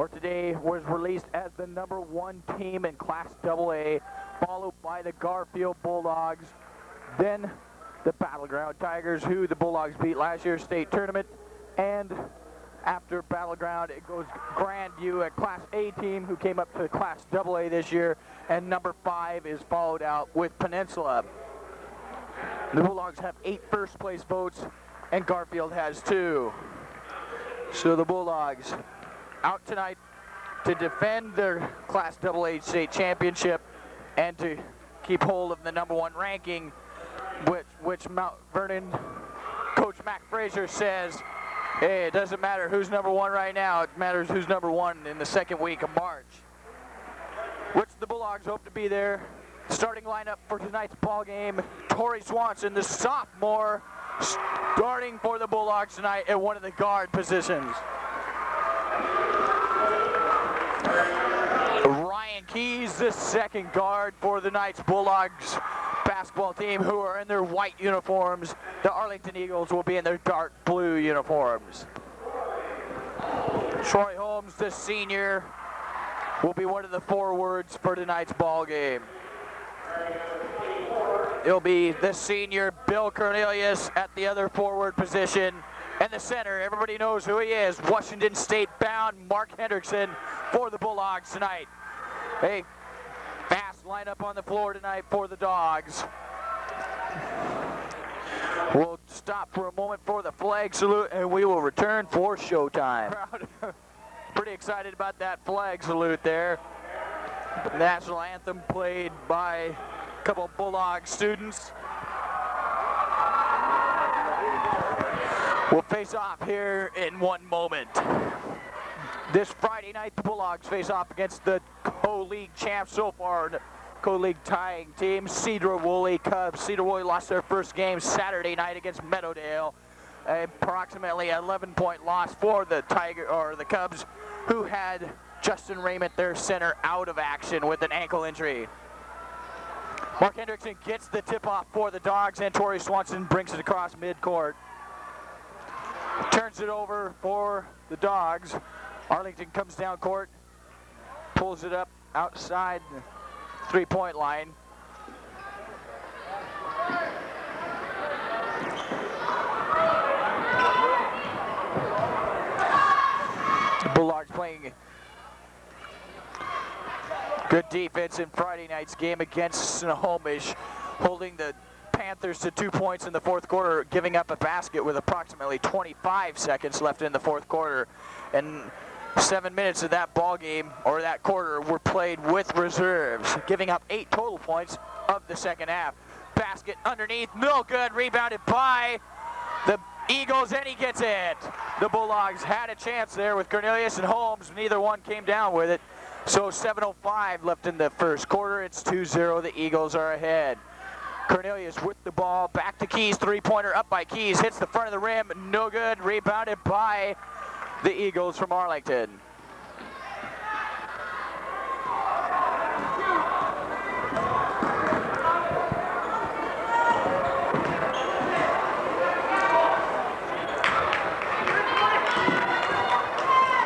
or today, was released as the #1 team in Class AA, followed by the Garfield Bulldogs, then the Battleground Tigers, who the Bulldogs beat last year's state tournament, and after Battleground, it goes Grandview, a Class A team who came up to Class AA this year, and #5 is followed out with Peninsula. The Bulldogs have 8 first place votes, and Garfield has 2. So the Bulldogs out tonight to defend their Class AA state championship and to keep hold of the #1 ranking, which Mount Vernon coach Mac Fraser says, hey, it doesn't matter who's #1 right now, it matters who's #1 in the second week of March. Which the Bulldogs hope to be there. Starting lineup for tonight's ball game, Tori Swanson, the sophomore, starting for the Bulldogs tonight at one of the guard positions. Ryan Keys, the second guard for the night's Bulldogs basketball team, who are in their white uniforms. The Arlington Eagles will be in their dark blue uniforms. Troy Holmes, the senior, will be one of the forwards for tonight's ball game. It'll be the senior Bill Cornelius at the other forward position. And the center, everybody knows who he is, Washington State bound Mark Hendrickson for the Bulldogs tonight. Hey, fast lineup on the floor tonight for the Dogs. We'll stop for a moment for the flag salute, and we will return for showtime. Pretty excited about that flag salute there. The national anthem played by a couple of Bulldog students. We'll face off here in one moment. This Friday night, the Bulldogs face off against the co-league champs so far, co-league tying team, Cedar Woolley Cubs. Cedar Woolley lost their first game Saturday night against Meadowdale. Approximately 11-point loss for the the Cubs, who had Justin Raymond, their center, out of action with an ankle injury. Mark Hendrickson gets the tip-off for the Dogs, and Tori Swanson brings it across midcourt. Turns it over for the Dogs. Arlington comes down court, pulls it up outside the three-point line. The Bulldogs playing good defense in Friday night's game against Snohomish, holding the Panthers to 2 points in the fourth quarter, giving up a basket with approximately 25 seconds left in the fourth quarter. And 7 minutes of that ball game, or that quarter, were played with reserves, giving up 8 total points of the second half. Basket underneath, no good, rebounded by the Eagles, and he gets it. The Bulldogs had a chance there with Cornelius and Holmes. Neither one came down with it. So 7:05 left in the first quarter. It's 2-0. The Eagles are ahead. Cornelius with the ball, back to Keys, three-pointer up by Keys, hits the front of the rim, no good, rebounded by the Eagles from Arlington.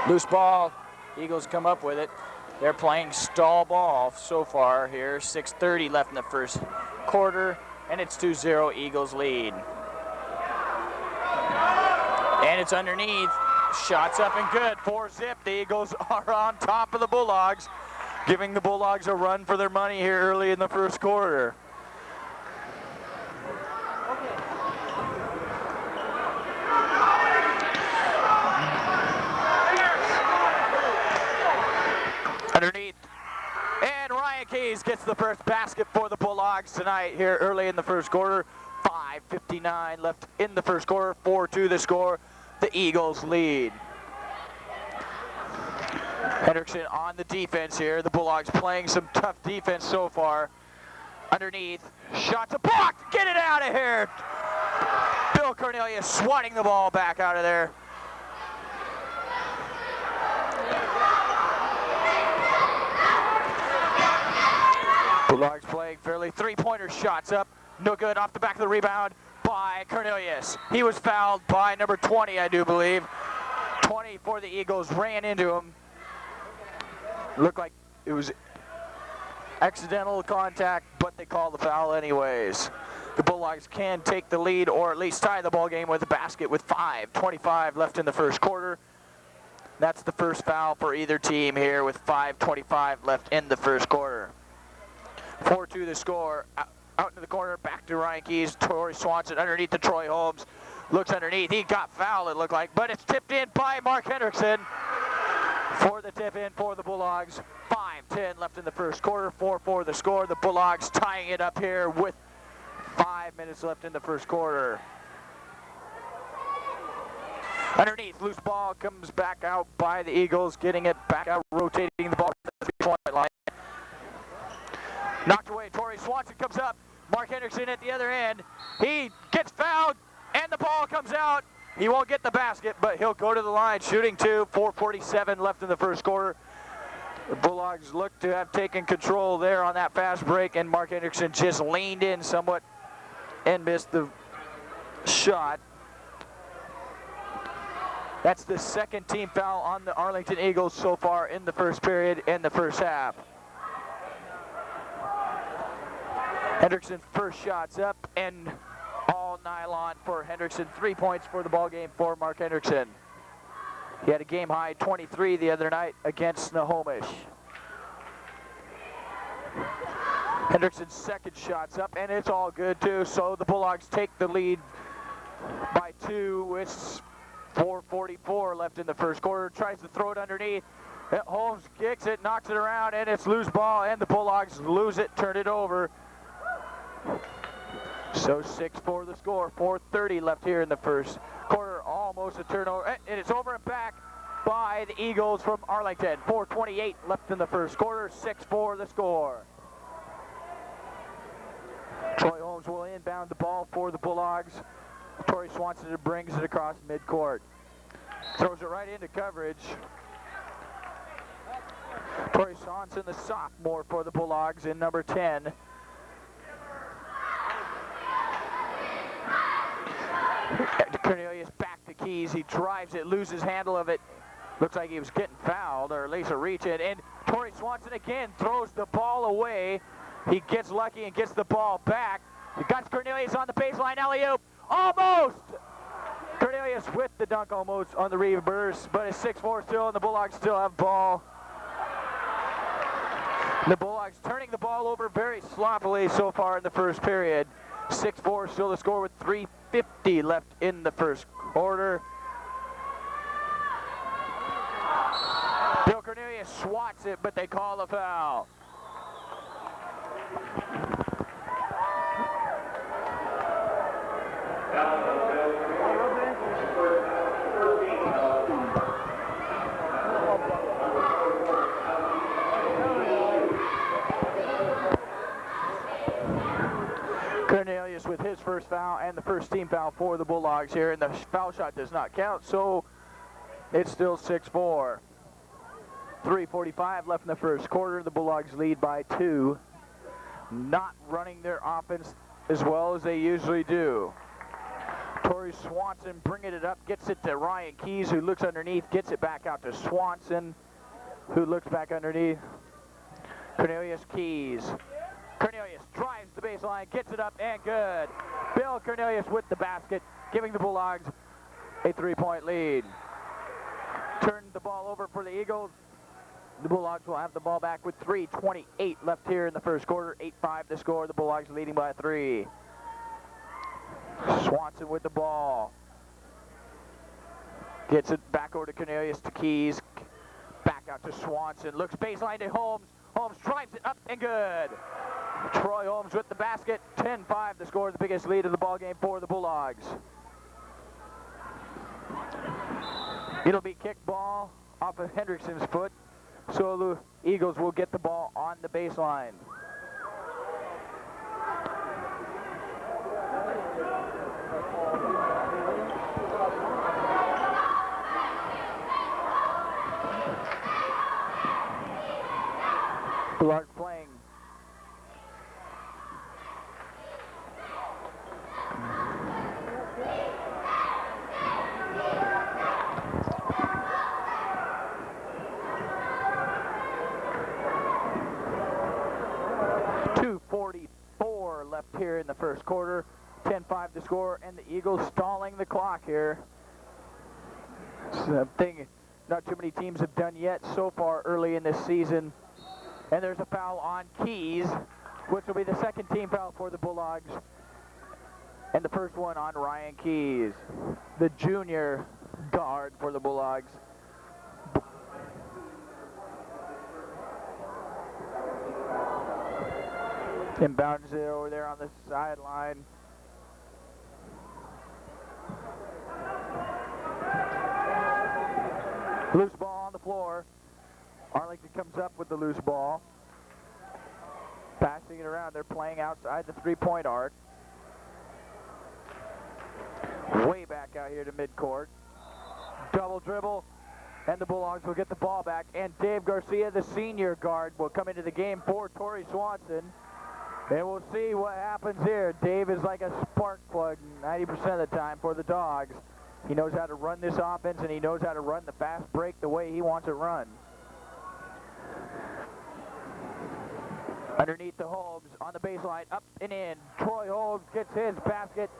Loose ball, Eagles come up with it. They're playing stall ball so far here. 6:30 left in the first quarter, and it's 2-0, Eagles lead. And it's underneath, shots up and good, 4-zip. The Eagles are on top of the Bulldogs, giving the Bulldogs a run for their money here early in the first quarter. Underneath, and Ryan Keys gets the first basket for the Bulldogs tonight here early in the first quarter. 5:59 left in the first quarter, 4-2 the score. The Eagles lead. Hendrickson on the defense here. The Bulldogs playing some tough defense so far. Underneath, shots blocked, get it out of here. Bill Cornelius swatting the ball back out of there. Bulldogs playing fairly, three-pointer shots up, no good, off the back of the rebound by Cornelius. He was fouled by number 20, I do believe. 20 for the Eagles, ran into him. Looked like it was accidental contact, but they call the foul anyways. The Bulldogs can take the lead or at least tie the ball game with a basket with 5:25 left in the first quarter. That's the first foul for either team here with 5:25 left in the first quarter. 4-2 the score. Out into the corner, back to Ryan Keys. Torrey Swanson underneath to Troy Holmes. Looks underneath. He got fouled, it looked like, but it's tipped in by Mark Hendrickson for the tip in for the Bulldogs. 5:10 left in the first quarter. 4-4 the score. The Bulldogs tying it up here with 5 minutes left in the first quarter. Underneath, loose ball comes back out by the Eagles, getting it back out, rotating the ball to the three-point line. Knocked away, Torrey Swanson comes up. Mark Hendrickson at the other end. He gets fouled, and the ball comes out. He won't get the basket, but he'll go to the line, shooting two. 4:47 left in the first quarter. The Bulldogs look to have taken control there on that fast break, and Mark Hendrickson just leaned in somewhat and missed the shot. That's the second team foul on the Arlington Eagles so far in the first period and the first half. Hendrickson first shot's up and all nylon for Hendrickson. 3 points for the ball game for Mark Hendrickson. He had a game high 23 the other night against Snohomish. Hendrickson's second shot's up and it's all good too. So the Bulldogs take the lead by 2 with 4:44 left in the first quarter. Tries to throw it underneath. Holmes kicks it, knocks it around, and it's loose ball, and the Bulldogs lose it, turn it over. So 6-4 the score. 4:30 left here in the first quarter. Almost a turnover, and it's over and back by the Eagles from Arlington. 4:28 left in the first quarter. 6-4 the score. Troy Holmes will inbound the ball for the Bulldogs. Torrey Swanson brings it across midcourt. Throws it right into coverage. Torrey Swanson, the sophomore for the Bulldogs in number 10. Cornelius back to Keys. He drives it, loses handle of it. Looks like he was getting fouled, or at least a reach in. And Torrey Swanson again throws the ball away. He gets lucky and gets the ball back. He got Cornelius on the baseline, alley-oop. Almost! Cornelius with the dunk almost on the reverse, but it's 6-4 still, and the Bulldogs still have ball. The Bulldogs turning the ball over very sloppily so far in the first period. 6-4 still the score with 3:50 left in the first quarter. Bill Cornelius swats it, but they call a foul. Cornelius with his first foul and the first team foul for the Bulldogs here, and the foul shot does not count, so it's still 6-4. 3:45 left in the first quarter. The Bulldogs lead by 2. Not running their offense as well as they usually do. Torrey Swanson bringing it up, gets it to Ryan Keys, who looks underneath, gets it back out to Swanson, who looks back underneath. Cornelius Keys. Cornelius drives the baseline, gets it up, and good. Bill Cornelius with the basket, giving the Bulldogs a 3-point lead. Turn the ball over for the Eagles. The Bulldogs will have the ball back with 3:28 left here in the first quarter. 8-5 the score. The Bulldogs leading by 3. Swanson with the ball. Gets it back over to Cornelius to Keys. Back out to Swanson. Looks baseline to Holmes. Holmes drives it up and good. Troy Holmes with the basket. 10-5 the score. The biggest lead of the ball game for the Bulldogs. It'll be kick ball off of Hendrickson's foot. So the Eagles will get the ball on the baseline. Bulldogs playing. 2:44 left here in the first quarter. 10-5 the score, and the Eagles stalling the clock here. Something not too many teams have done yet so far early in this season. And there's a foul on Keys, which will be the second team foul for the Bulldogs. And the first one on Ryan Keys, the junior guard for the Bulldogs. Inbounds it over there on the sideline. Loose ball on the floor. Arlington comes up with the loose ball. Passing it around. They're playing outside the three-point arc. Way back out here to midcourt. Double dribble. And the Bulldogs will get the ball back. And Dave Garcia, the senior guard, will come into the game for Torrey Swanson. And we'll see what happens here. Dave is like a spark plug 90% of the time for the Dogs. He knows how to run this offense, and he knows how to run the fast break the way he wants it run. Underneath the Holmes on the baseline, up and in. Troy Holmes gets his basket.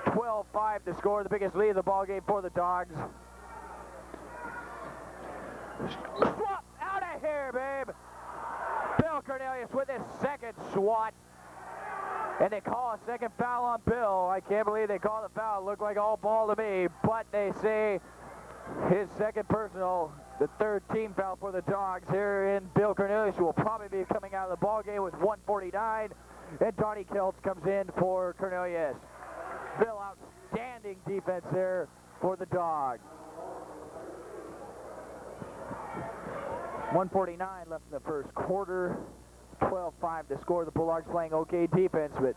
12-5 to score, the biggest lead of the ball game for the Dogs. Swat out of here, babe. Bill Cornelius with his second swat. And they call a second foul on Bill. I can't believe they call the foul. It looked like all ball to me. But they say his second personal, the third team foul for the Dogs here in Bill Cornelius, who will probably be coming out of the ball game with 1:49. And Donnie Kelts comes in for Cornelius. Bill, outstanding defense there for the Dogs. 1:49 left in the first quarter. 12-5 to score. The Bulldogs playing okay defense, but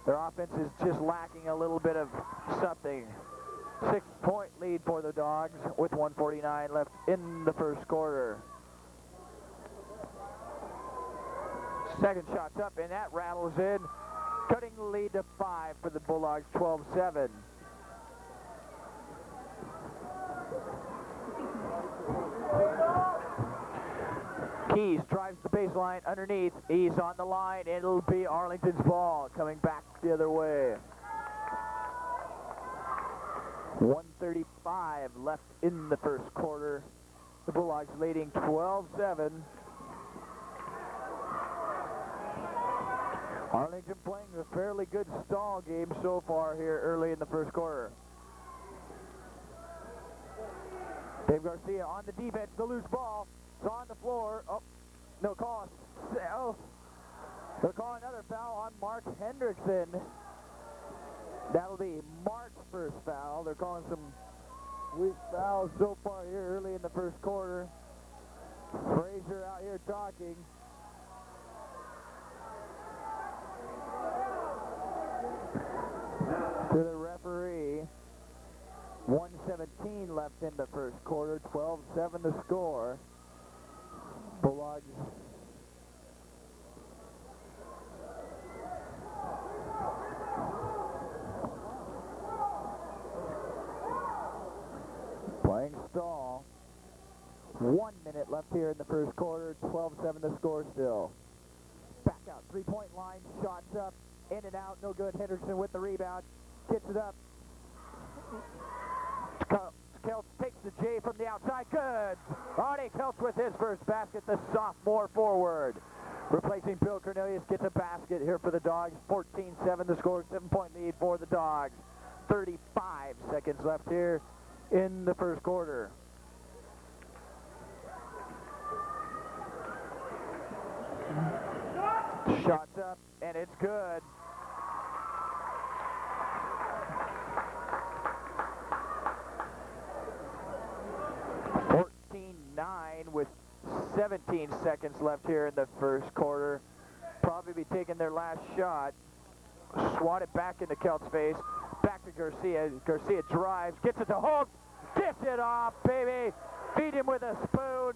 their offense is just lacking a little bit of something. 6-point lead for the Dogs with 1:49 left in the first quarter. Second shot's up, and that rattles in, cutting the lead to 5 for the Bulldogs, 12-7. Keys drives the baseline underneath. He's on the line. It'll be Arlington's ball coming back the other way. 1:35 left in the first quarter. The Bulldogs leading 12-7. Arlington playing a fairly good stall game so far here early in the first quarter. Dave Garcia on the defense, the loose ball. It's on the floor. Oh, no call. Oh, they'll call another foul on Mark Hendrickson. That'll be Mark's first foul. They're calling some weak fouls so far here early in the first quarter. Frazier out here talking. To the referee. 1:17 left in the first quarter. 12-7 to score. Bulldogs playing stall. 1 minute left here in the first quarter. 12-7 to score still. Back out, three-point line, shots up, in and out, no good. Henderson with the rebound, gets it up. Kelts takes the J from the outside. Good. Arnie Kelts with his first basket, the sophomore forward. Replacing Bill Cornelius, gets a basket here for the Dogs. 14-7 to score, 7-point lead for the Dogs. 35 seconds left here in the first quarter. Shots up, and it's good. With 17 seconds left here in the first quarter. Probably be taking their last shot. Swatted back into Kelt's face. Back to Garcia. Garcia drives, gets it to Holt. Gets it off, baby. Feed him with a spoon.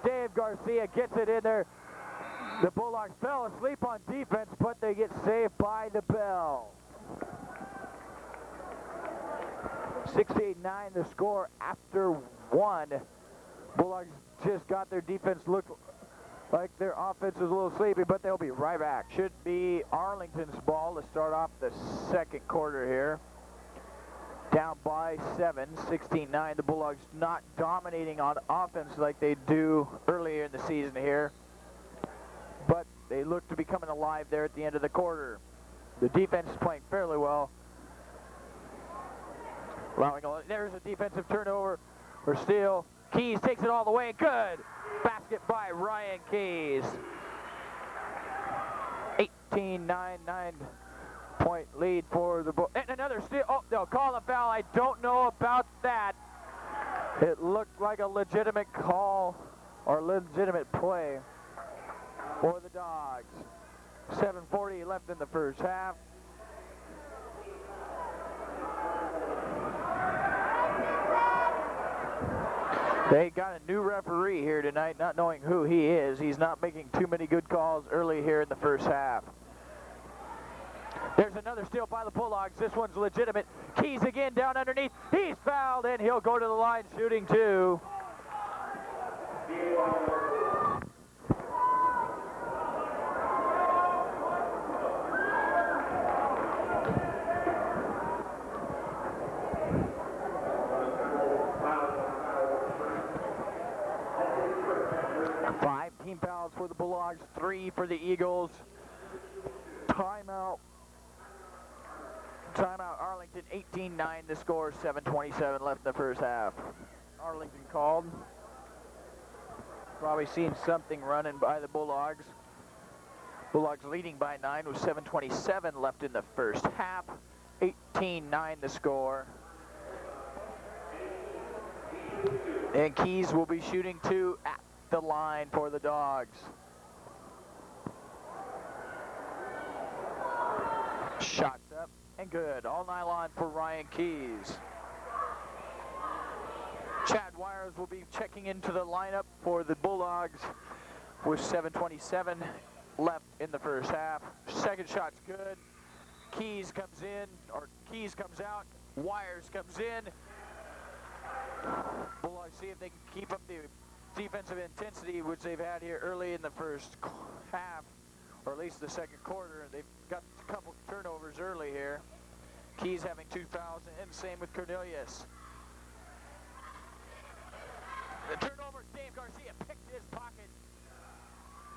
Dave Garcia gets it in there. The Bulldogs fell asleep on defense, but they get saved by the bell. 68-9 the score after one. Bulldogs just got their defense look like their offense is a little sleepy, but they'll be right back. Should be Arlington's ball to start off the second quarter here. Down by 7, 16-9. The Bulldogs not dominating on offense like they do earlier in the season here, but they look to be coming alive there at the end of the quarter. The defense is playing fairly well. There's a defensive turnover or steal. Keys takes it all the way. Good. Basket by Ryan Keys. 18-9, 9-point lead for the Bull. And another steal. Oh, they'll call a foul. I don't know about that. It looked like a legitimate call or legitimate play for the Dogs. 7:40 left in the first half. They got a new referee here tonight, not knowing who he is. He's not making too many good calls early here in the first half. There's another steal by the Bulldogs. This one's legitimate. Keys again down underneath. He's fouled, and he'll go to the line shooting two. Team fouls for the Bulldogs, 3 for the Eagles. Timeout. Timeout Arlington, 18-9 the score, 7:27 left in the first half. Arlington called. Probably seen something running by the Bulldogs. Bulldogs leading by 9 with 7:27 left in the first half. 18-9 the score. And Keys will be shooting two at the line for the Dogs. Shots up and good. All nylon for Ryan Keys. Chad Wires will be checking into the lineup for the Bulldogs with 7:27 left in the first half. Second shot's good. Keys comes in, or Keys comes out. Wires comes in. Bulldogs see if they can keep up the defensive intensity which they've had here early in the first half, or at least the second quarter. They've got a couple turnovers early here. Keys having 2 fouls, and same with Cornelius. The turnover, Dave Garcia picked his pocket,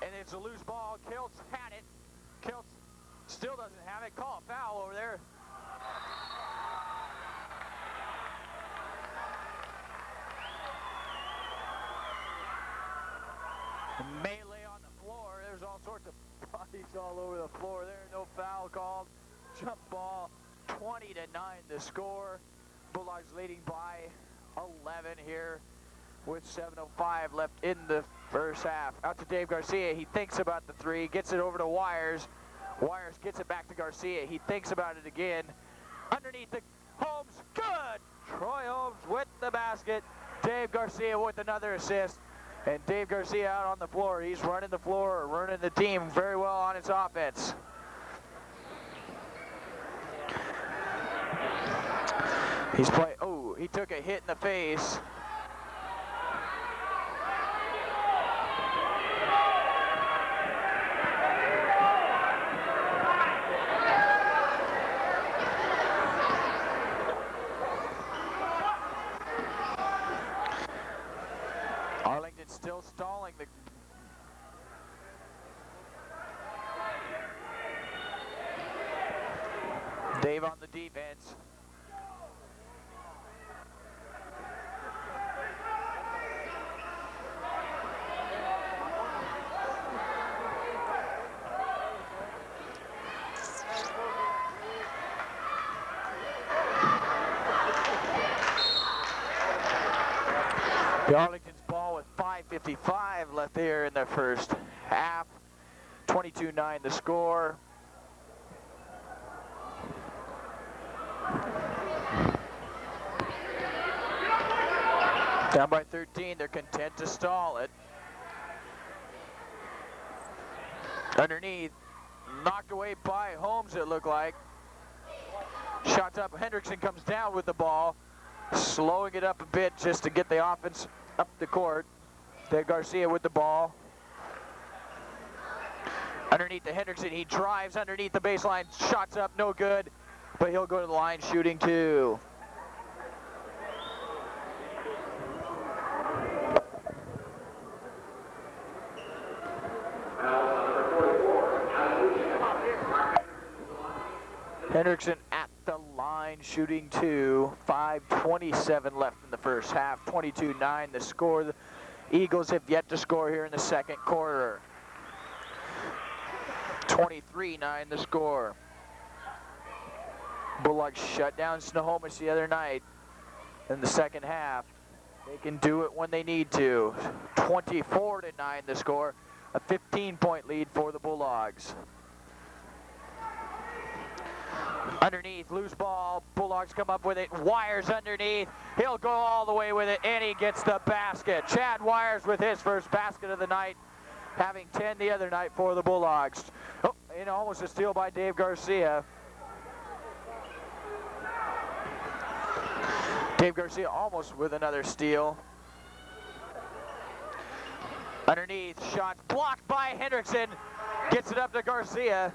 and it's a loose ball. Kiltz had it. Kiltz still doesn't have it. Call a foul over there. Melee on the floor. There's all sorts of bodies all over the floor there. No foul called. Jump ball. 20-9 the score. Bulldogs leading by 11 here with 7:05 left in the first half. Out to Dave Garcia. He thinks about the three. Gets it over to Wires. Wires gets it back to Garcia. He thinks about it again. Underneath the Holmes. Good. Troy Holmes with the basket. Dave Garcia with another assist. And Dave Garcia out on the floor. He's running the floor, running the team very well on its offense. He's playing, oh, he took a hit in the face. Arlington still stalling the Dave on the defense. The Arlington's ball with 5:55 left there in the first half. 22-9 the score. Down by 13, they're content to stall it. Underneath, knocked away by Holmes, it looked like. Shots up, Hendrickson comes down with the ball, slowing it up a bit just to get the offense up the court. Dave Garcia with the ball. Underneath the Hendrickson, he drives underneath the baseline, shots up, no good, but he'll go to the line shooting 2. Hendrickson at the line shooting 2. 5:27 left in the first half. 22-9 the score. The Eagles have yet to score here in the second quarter. 23-9 the score. Bulldogs shut down Snohomish the other night in the second half. They can do it when they need to. 24-9 the score. A 15-point lead for the Bulldogs. Underneath, loose ball, Bulldogs come up with it, Wires underneath, he'll go all the way with it, and he gets the basket. Chad Wires with his first basket of the night, having 10 the other night for the Bulldogs. Oh, and almost a steal by Dave Garcia. Dave Garcia almost with another steal. Underneath, shots blocked by Hendrickson, gets it up to Garcia.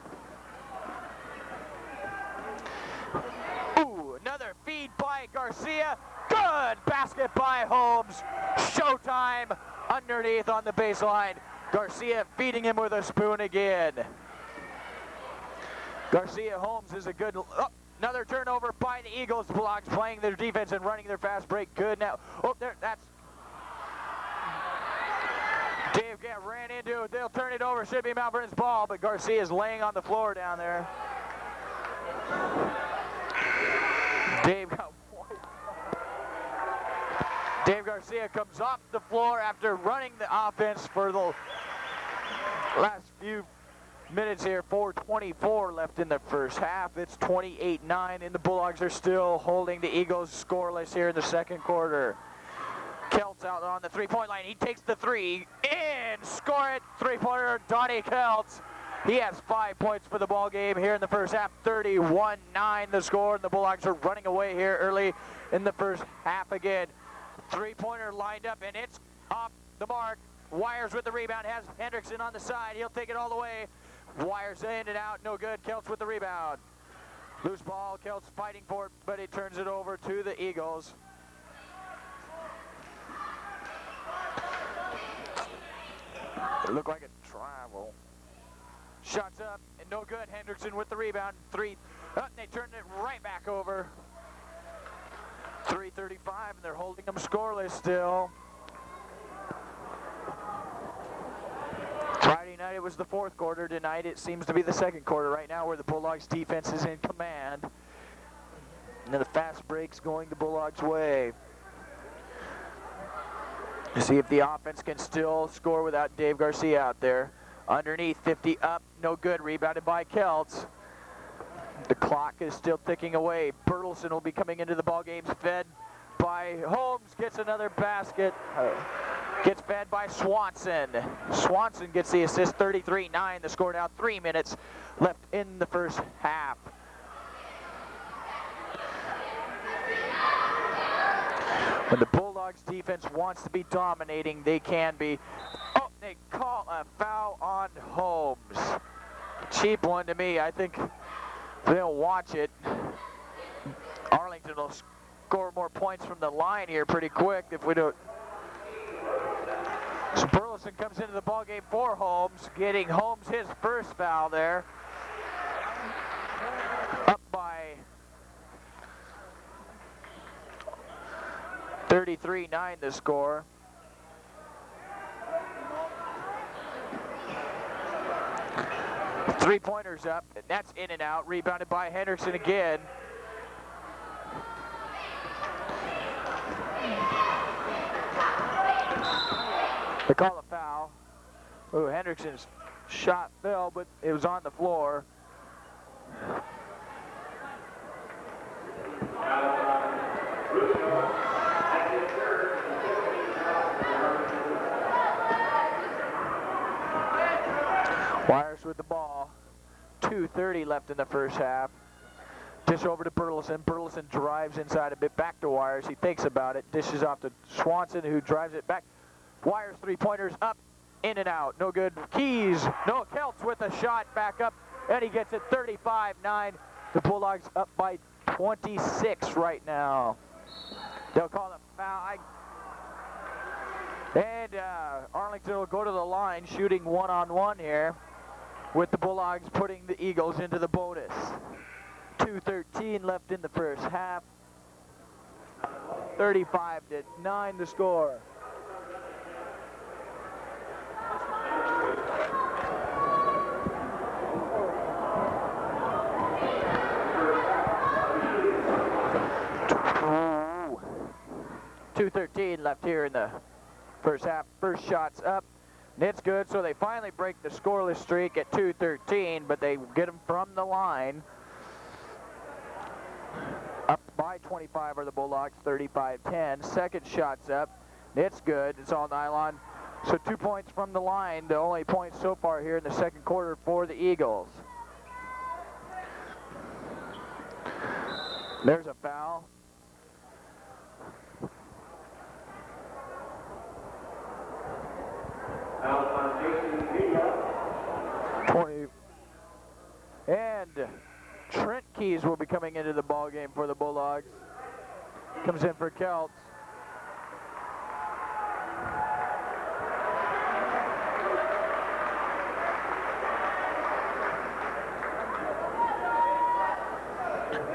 Another feed by Garcia. Good basket by Holmes. Showtime underneath on the baseline. Garcia feeding him with a spoon again. Garcia Holmes is a good. Oh, another turnover by the Eagles. Bulldogs playing their defense and running their fast break. Good now. Oh, there. That's. Dave ran into it. They'll turn it over. Should be Mount Vernon's ball, but Garcia is laying on the floor down there. Dave Garcia comes off the floor after running the offense for the last few minutes here. 4:24 left in the first half. It's 28-9, and the Bulldogs are still holding the Eagles scoreless here in the second quarter. Keltz out on the three-point line. He takes the three and score it. Three-pointer, Donnie Keltz. He has 5 points for the ball game here in the first half. 31-9 the score, and the Bulldogs are running away here early in the first half again. Three-pointer lined up, and it's off the mark. Wires with the rebound, has Hendrickson on the side. He'll take it all the way. Wires in and out, no good. Keltz with the rebound. Loose ball, Keltz fighting for it, but he turns it over to the Eagles. It looked like a travel. Shots up, and no good. Hendrickson with the rebound. Three. Oh, they turned it right back over. 3:35, and they're holding them scoreless still. Friday night it was the fourth quarter. Tonight it seems to be the second quarter right now, where the Bulldogs defense is in command. And then the fast break's going the Bulldogs' way. To see if the offense can still score without Dave Garcia out there. Underneath, 50 up, no good. Rebounded by Keltz. The clock is still ticking away. Bertelsen will be coming into the ball game, fed by Holmes. Gets another basket. Gets fed by Swanson. Swanson gets the assist. 33-9. The score now. 3 minutes left in the first half. When the Bulldogs defense wants to be dominating, they can be. Oh, they call a foul on Holmes. Cheap one to me. I think if they don't watch it, Arlington will score more points from the line here pretty quick if we don't. So Burleson comes into the ballgame for Holmes, getting Holmes his first foul there. Up by 33-9 the score. Three-pointers up, and that's in and out. Rebounded by Hendrickson again. They call a foul. Ooh, Hendrickson's shot fell, but it was on the floor. Wires with the ball. 2:30 left in the first half. Dish over to Burleson. Burleson drives inside a bit, back to Wires. He thinks about it. Dishes off to Swanson, who drives it back. Wires three-pointers up in and out, no good. Keys, no, Kelts with a shot back up, and he gets it 35-9. The Bulldogs up by 26 right now. They'll call it foul. And Arlington will go to the line shooting one-on-one here with the Bulldogs putting the Eagles into the bonus. 2:13 left in the first half. 35-9 the score. Ooh. 2:13 left here in the first half. First shot's up. And it's good, so they finally break the scoreless streak at 2:13, but they get them from the line. Up by 25 are the Bulldogs, 35-10. Second shot's up. It's good. It's all nylon. So 2 points from the line, the only points so far here in the second quarter for the Eagles. There's a foul. And Trent Keys will be coming into the ball game for the Bulldogs. Comes in for Celts.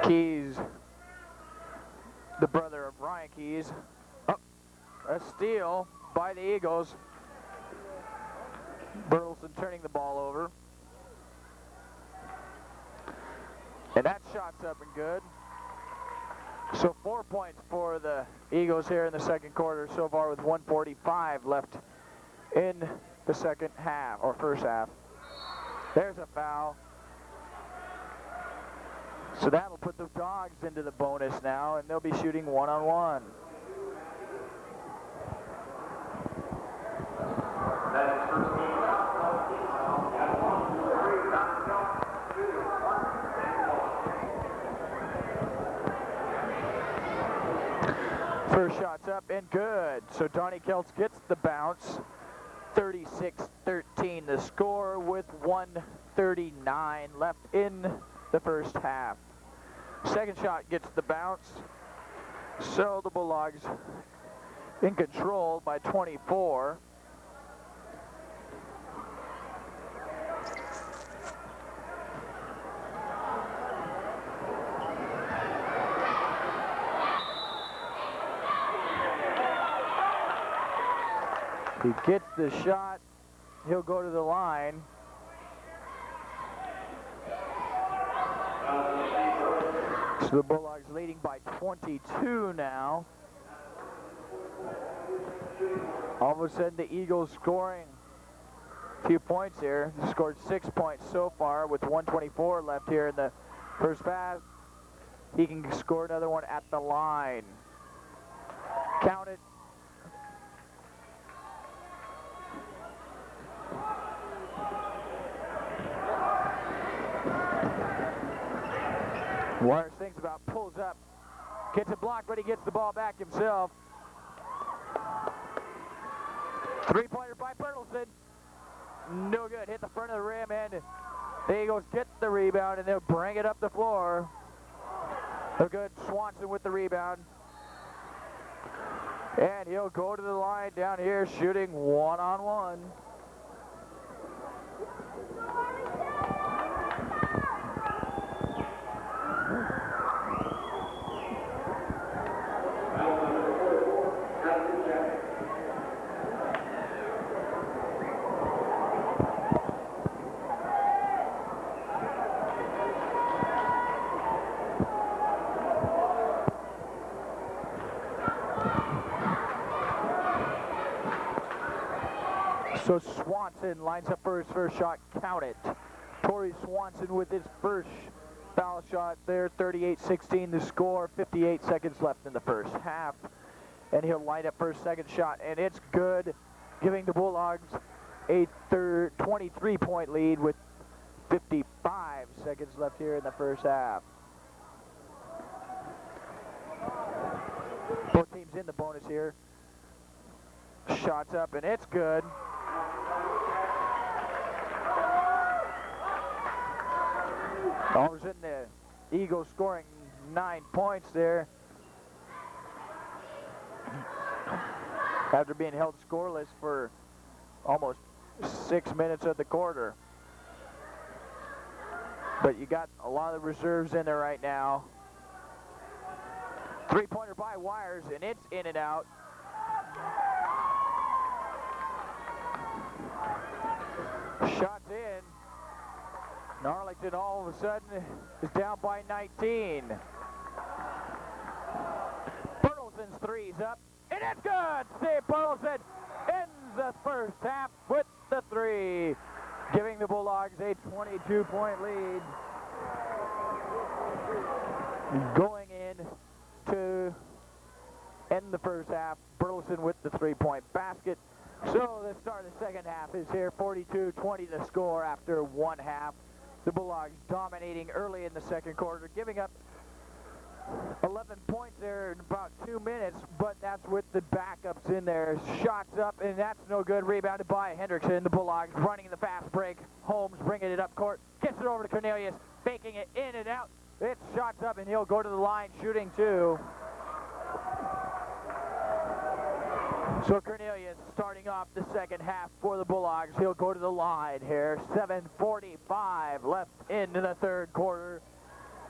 Keys, the brother of Ryan Keys. Oh, a steal by the Eagles. Burleson turning the ball over. And that shot's up and good. So 4 points for the Eagles here in the second quarter so far with 1:45 left in the second half, or first half. There's a foul. So that'll put the Dogs into the bonus now, and they'll be shooting one-on-one. First shot's up and good. So Donnie Celts gets the bounce. 36-13 the score with 1:39 left in the first half. Second shot gets the bounce. So the Bulldogs in control by 24. He gets the shot. He'll go to the line. So the Bulldogs leading by 22 now. All of a sudden the Eagles scoring a few points here. They scored 6 points so far with 1:24 left here in the first half. He can score another one at the line. Count it. Waters thinks about, pulls up, gets a block, but he gets the ball back himself. Three-pointer by Burleson. No good. Hit the front of the rim, and the Eagles get the rebound, and they'll bring it up the floor. No good. Swanson with the rebound. And he'll go to the line down here, shooting one-on-one. So Swanson lines up for his first shot. Count it. Torrey Swanson with his first foul shot there. 38-16 the score. 58 seconds left in the first half. And he'll line up for his second shot. And it's good, giving the Bulldogs a 23-point lead with 55 seconds left here in the first half. Both teams in the bonus here. Shots up, and it's good. All of a sudden, the Eagles scoring 9 points there after being held scoreless for almost 6 minutes of the quarter. But you got a lot of reserves in there right now. Three-pointer by Wires, and it's in and out. Shots in. And Arlington all of a sudden is down by 19. Burleson's three's up, and it's good! Steve Burleson ends the first half with the three, giving the Bulldogs a 22-point lead. Going in to end the first half, Burleson with the three-point basket. So the start of the second half is here, 42-20 the score after one half. The Bulldogs dominating early in the second quarter, giving up 11 points there in about 2 minutes, but that's with the backups in there. Shots up, and that's no good. Rebounded by Hendrickson. The Bulldogs running the fast break. Holmes bringing it up court, gets it over to Cornelius, faking it in and out. It's shots up, and he'll go to the line shooting two. So Cornelius starting off the second half for the Bulldogs. He'll go to the line here. 7:45 left into the third quarter,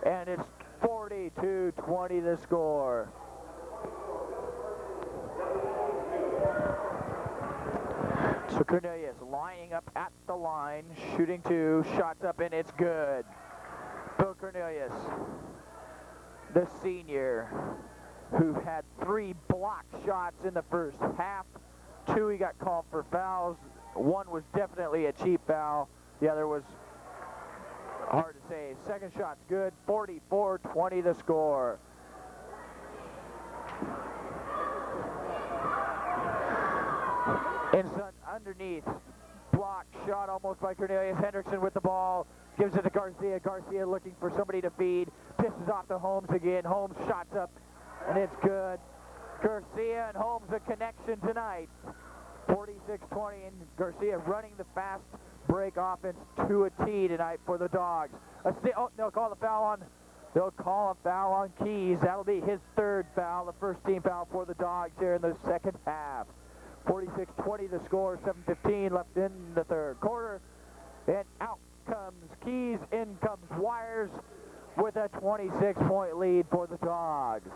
and it's 42-20 the score. So Cornelius lining up at the line, shooting two, shots up, and it's good. Bill Cornelius, the senior, who had 3 block shots in the first half. 2 he got called for fouls. 1 was definitely a cheap foul. The other was hard to say. Second shot's good. 44-20 the score. Underneath. Block shot almost by Cornelius. Hendrickson with the ball. Gives it to Garcia. Garcia looking for somebody to feed. Pisses off to Holmes again. Holmes shots up, and it's good. Garcia and Holmes a connection tonight. 46-20, and Garcia running the fast break offense to a tee tonight for the Dogs. They'll call the foul on. They'll call a foul on Keys. That'll be his third foul, the first team foul for the Dogs here in the second half. 46-20 the score, 7:15 left in the third quarter. And out comes Keys, in comes Wires with a 26-point lead for the Dogs.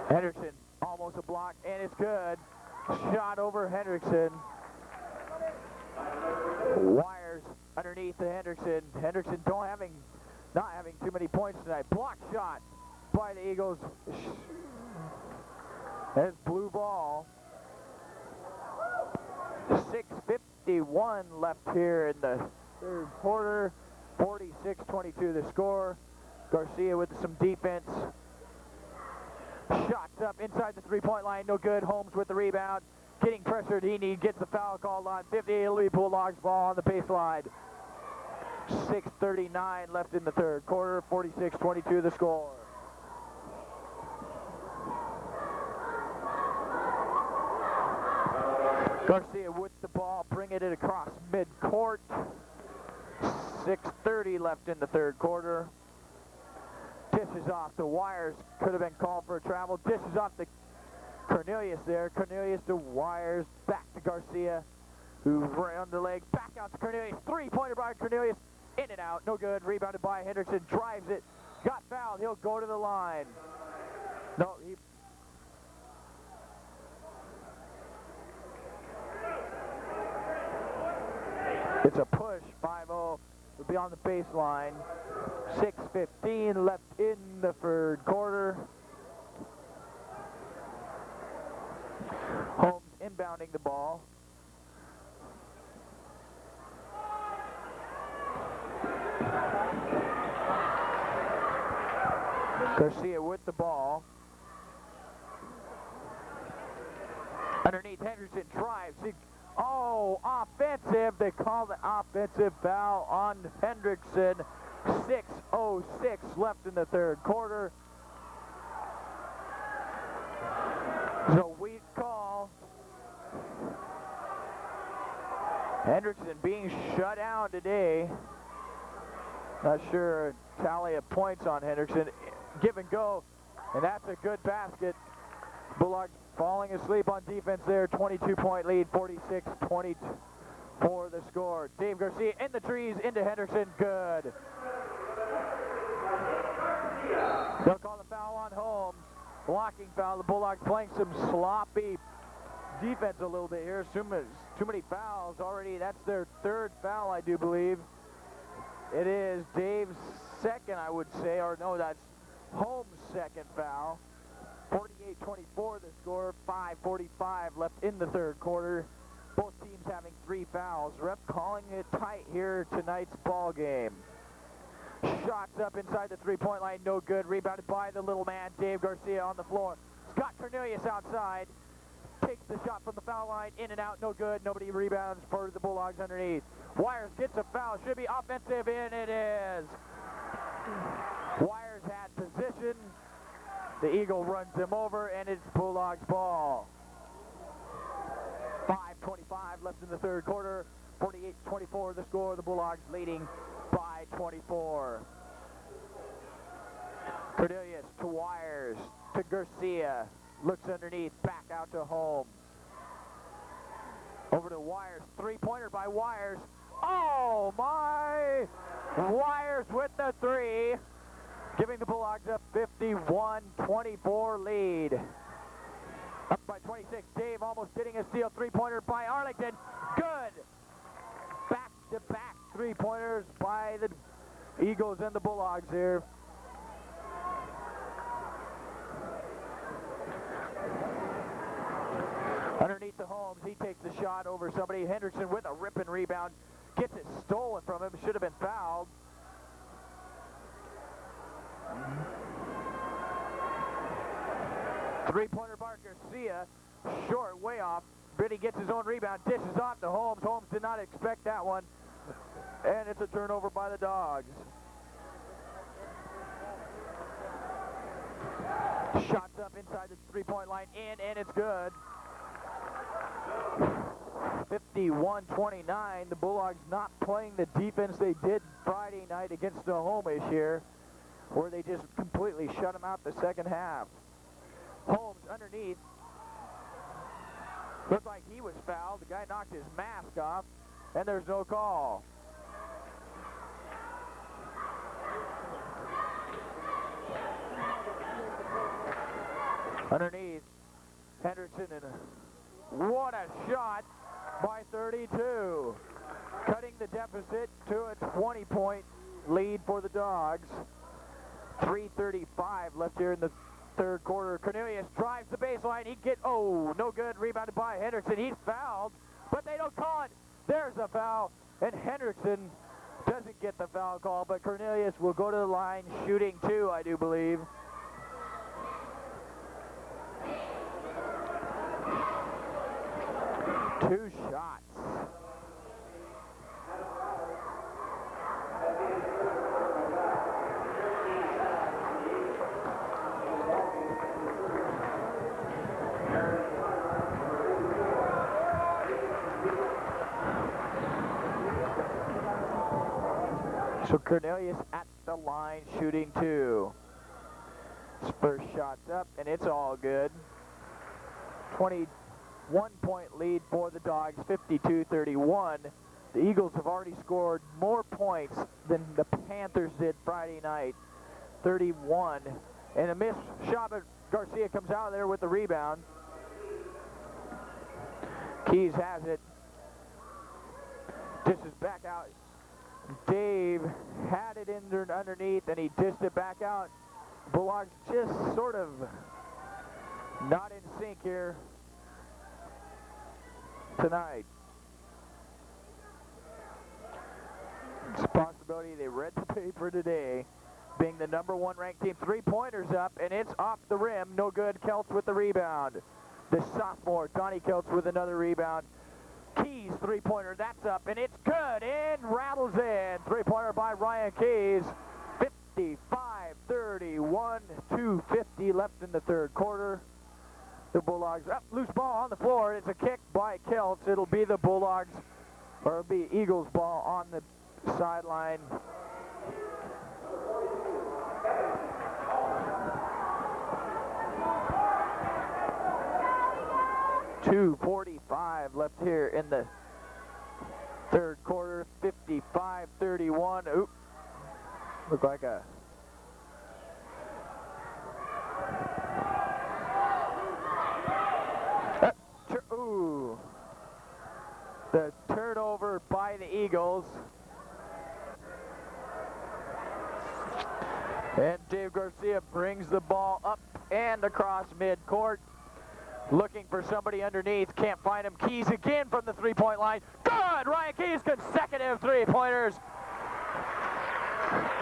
Hendrickson, almost a block, and it's good. Shot over Hendrickson. Wires underneath to Hendrickson. Hendrickson not having too many points tonight. Block shot by the Eagles. That's blue ball. 6:51 left here in the third quarter. 46-22 the score. Garcia with some defense. Shots up inside the three-point line, no good. Holmes with the rebound. Getting pressured, he gets the foul called on 50. It'll be Bulldogs ball on the baseline. 6:39 left in the third quarter. 46-22 the score. Garcia with the ball, bringing it across midcourt. 6:30 left in the third quarter. Dishes off the Wires. Could have been called for a travel. Dishes off the Cornelius there. Cornelius to Wires. Back to Garcia, who round the leg. Back out to Cornelius. Three-pointer by Cornelius. In and out. No good. Rebounded by Hendrickson. Drives it. Got fouled. He'll go to the line. No, it's a push. 5-0 will be on the baseline. 6:15 left in the third quarter. Holmes inbounding the ball. Garcia with the ball. Underneath, Hendrickson drives. Offensive. They call the offensive foul on Hendrickson. 6:06 left in the third quarter. Hendrickson being shut down today. Not sure tally of points on Hendrickson. Give and go, and that's a good basket. Bulldogs falling asleep on defense there. 22-point lead, 46-20 for the score. Dave Garcia in the trees into Hendrickson. Good. They'll call the foul on Holmes. Blocking foul. The Bulldogs playing some sloppy defense a little bit here. Too many fouls already. That's their third foul, I do believe. It is Dave's second, I would say, or no, that's Holmes' second foul. 48-24 the score, 5:45 left in the third quarter. Both teams having 3 fouls. Ref calling it tight here tonight's ball game. Shots up inside the three-point line, no good. Rebounded by the little man, Dave Garcia on the floor. Scott Cornelius outside. Takes the shot from the foul line, in and out, no good. Nobody rebounds for the Bulldogs underneath. Wires gets a foul, should be offensive, and it is. Wires had position. The Eagle runs him over, and it's Bulldogs ball. 5:25 left in the third quarter. 48-24 the score. The Bulldogs leading by 24. Cornelius to Wires to Garcia. Looks underneath, back out to Holmes. Over to Wires, three-pointer by Wires. Oh my! Wires with the three, giving the Bulldogs a 51-24 lead. Up by 26, Dave almost getting a steal. Three-pointer by Arlington, good! Back-to-back three-pointers by the Eagles and the Bulldogs here. Underneath the Holmes, he takes the shot over somebody. Hendrickson with a ripping rebound. Gets it stolen from him. Should have been fouled. Three-pointer by Garcia. Short, way off. Biddy gets his own rebound. Dishes off to Holmes. Holmes did not expect that one. And it's a turnover by the Dogs. Shots up inside the three-point line. In, and it's good. 51-29. The Bulldogs not playing the defense they did Friday night against Snohomish here, where they just completely shut them out the second half. Holmes underneath. Looked like he was fouled. The guy knocked his mask off, and there's no call. Underneath, Hendrickson, and what a shot by 32. Cutting the deficit to a 20-point lead for the Dogs. 3:35 left here in the third quarter. Cornelius drives the baseline. No good. Rebounded by Hendrickson. He's fouled, but they don't call it. There's a foul, and Hendrickson doesn't get the foul call, but Cornelius will go to the line shooting 2, I do believe. Two shots. So Cornelius at the line shooting 2. His first shot's up, and it's all good. 21-point lead for the Dogs, 52-31. The Eagles have already scored more points than the Panthers did Friday night, 31. And a missed shot, but Garcia comes out of there with the rebound. Keys has it. Dishes back out. Dave had it in there underneath, and he dished it back out. Bulldogs just sort of not in sync here tonight. It's a possibility they read the paper today, being the #1 ranked team. Three-pointers up, and it's off the rim. No good. Kelts with the rebound. The sophomore, Donnie Kelts, with another rebound. Keys three-pointer, that's up, and it's good, and rattles in. Three-pointer by Ryan Keys. 55-31, 2:50 left in the third quarter. The Bulldogs up, loose ball on the floor. It's a kick by Kelts. It'll be the Bulldogs Or it'll be Eagles ball on the sideline. .245 left here in the third quarter. 55-31. Oop. Look like a... Ooh. The turnover by the Eagles. And Dave Garcia brings the ball up and across midcourt. Looking for somebody underneath, can't find him. Keys again from the three-point line. Good! Ryan Keys, consecutive three-pointers.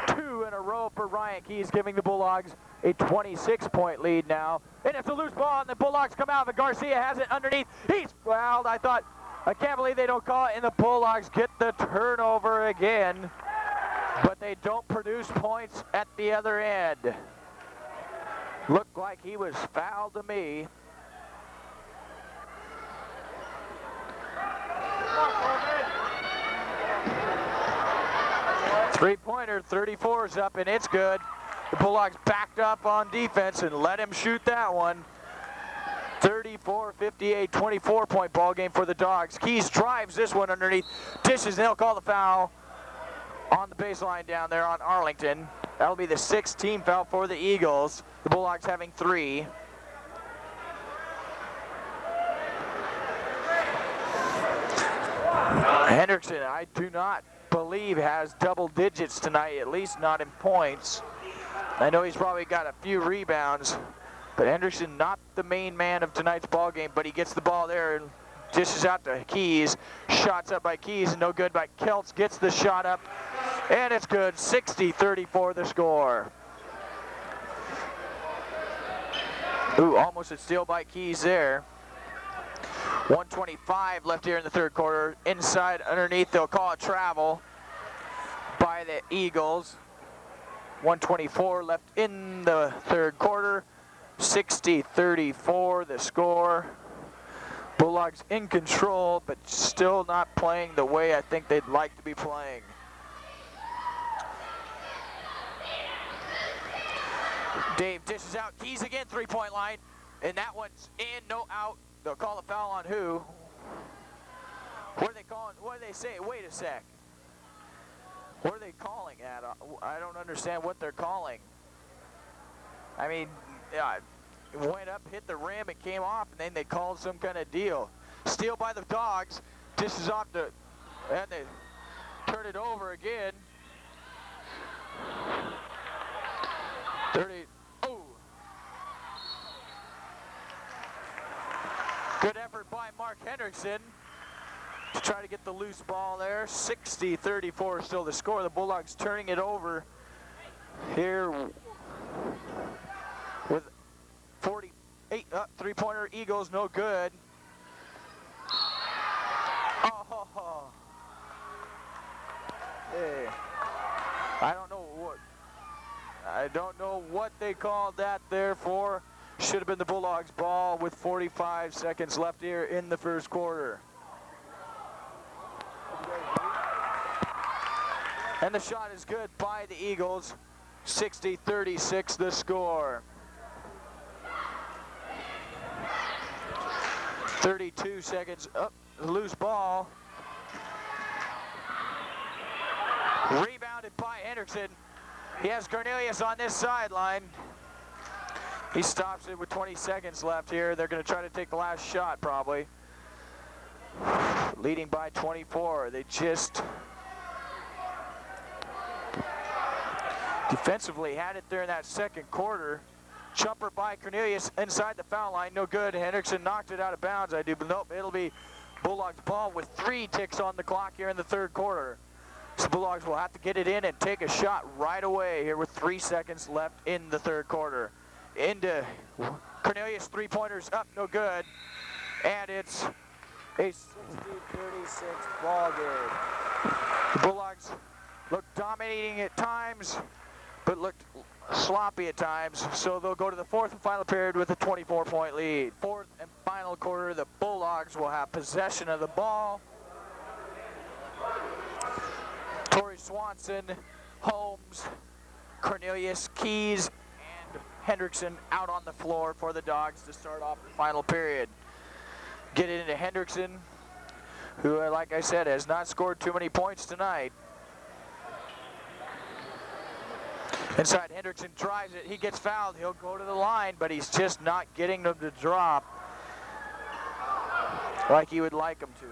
2 in a row for Ryan Keys, giving the Bulldogs a 26-point lead now. And it's a loose ball, and the Bulldogs come out, but Garcia has it underneath. He's fouled. I can't believe they don't call it, and the Bulldogs get the turnover again. But they don't produce points at the other end. Looked like he was fouled to me. Three-pointer, 34's up, and it's good. The Bulldogs backed up on defense and let him shoot that one. 34-58, 24-point ball game for the Dogs. Keys drives this one underneath, dishes, and they'll call the foul on the baseline down there on Arlington. That'll be the 6th team foul for the Eagles. The Bulldogs having 3. Hendrickson, I do not believe, has double digits tonight, at least not in points. I know he's probably got a few rebounds, but Hendrickson not the main man of tonight's ball game, but he gets the ball there and dishes out to Keys. Shots up by Keys, no good by Kelts. Gets the shot up, and it's good. 60-34 the score. Ooh, almost a steal by Keys there. 1:25 left here in the third quarter. Inside, underneath, they'll call a travel by the Eagles. 1:24 left in the third quarter. 60-34 the score. Bulldogs in control, but still not playing the way I think they'd like to be playing. Dave dishes out. Keys again, three-point line, and that one's in, no out. They'll call a foul on who? What are they calling? What do they say? Wait a sec. What are they calling at? I don't understand what they're calling. I mean, it went up, hit the rim, it came off, and then they called some kind of deal. Steal by the Dogs. Dishes off to, and they turn it over again. 30. Oh. Good effort by Mark Hendrickson to try to get the loose ball there. 60-34 still the score. The Bulldogs turning it over here with 48. Three-pointer, Eagles, no good. Oh. Hey. I don't know what they called that there for. Should have been the Bulldogs' ball with 45 seconds left here in the first quarter. And the shot is good by the Eagles. 60-36 the score. 32 seconds up, loose ball. Rebounded by Hendrickson. He has Cornelius on this sideline. He stops it with 20 seconds left here. They're going to try to take the last shot probably. Leading by 24. They just defensively had it there in that second quarter. Jumper by Cornelius inside the foul line, no good. Hendrickson knocked it out of bounds, I do, but nope, it'll be Bulldogs ball with 3 ticks on the clock here in the third quarter. So Bulldogs will have to get it in and take a shot right away here with 3 seconds left in the third quarter. Into Cornelius, three-pointers up, no good. And it's a 60-36 ball game. The Bulldogs look dominating at times, but looked sloppy at times, so they'll go to the fourth and final period with a 24-point lead. Fourth and final quarter, the Bulldogs will have possession of the ball. Tori Swanson, Holmes, Cornelius, Keys, and Hendrickson out on the floor for the Dogs to start off the final period. Get it into Hendrickson, who, like I said, has not scored too many points tonight. Inside, Hendrickson drives it. He gets fouled. He'll go to the line, but he's just not getting them to drop like he would like them to.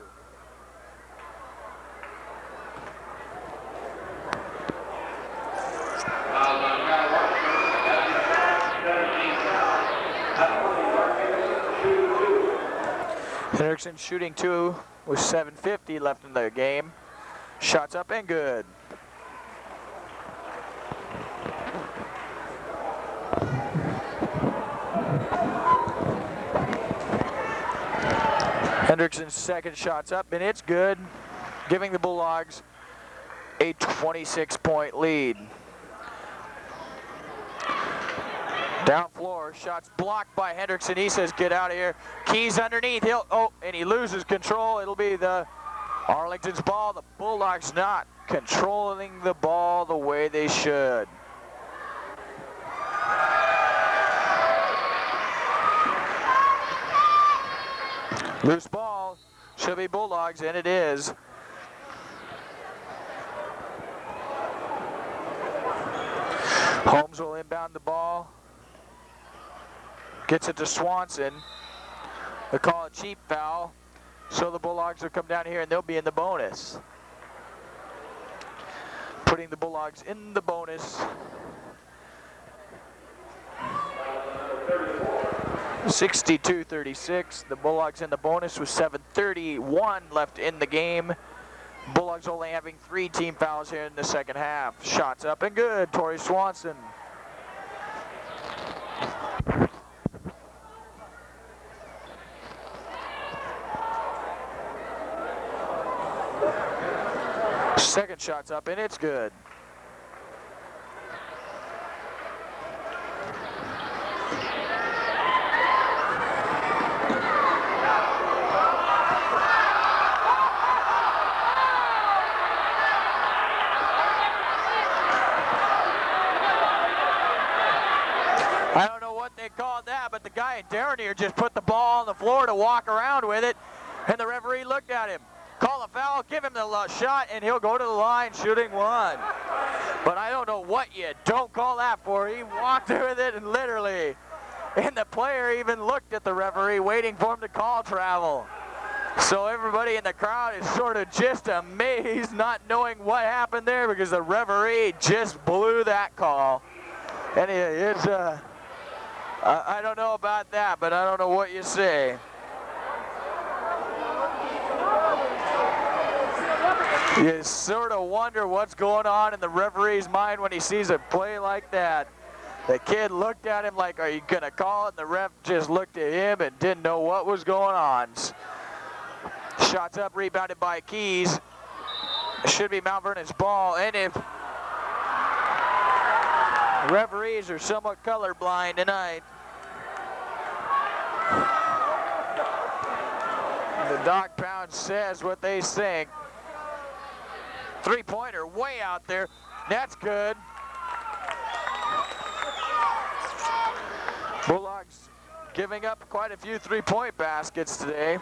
Hendrickson shooting 2 with 7:50 left in the game. Shots up and good. Hendrickson's second shot's up, and it's good, giving the Bulldogs a 26-point lead. Down floor, shots blocked by Hendrickson. He says, get out of here. Keys underneath, and he loses control. It'll be the Arlington's ball. The Bulldogs not controlling the ball the way they should. Loose ball, should be Bulldogs, and it is. Holmes will inbound the ball. Gets it to Swanson. They call it cheap foul. So the Bulldogs will come down here and they'll be in the bonus. Putting the Bulldogs in the bonus. 62-36. The Bulldogs in the bonus with 7:31 left in the game. Bulldogs only having 3 team fouls here in the second half. Shots up and good. Tori Swanson. Second shot's up and it's good. I don't know what they called that, but the guy in Darrenier just put the ball on the floor to walk around with it, and the referee looked at him. Call a foul, give him the shot, and he'll go to the line shooting 1. But I don't know what you don't call that for. He walked with it and literally, and the player even looked at the referee waiting for him to call travel. So everybody in the crowd is sort of just amazed, not knowing what happened there because the referee just blew that call. And it's, I don't know about that, but I don't know what you say. You sort of wonder what's going on in the referee's mind when he sees a play like that. The kid looked at him like, are you going to call it? And the ref just looked at him and didn't know what was going on. Shots up, rebounded by Keys. It should be Mount Vernon's ball. And if referees are somewhat colorblind tonight, the Dog Pound says what they think. 3-pointer way out there. That's good. Bulldogs giving up quite a few 3-point baskets today.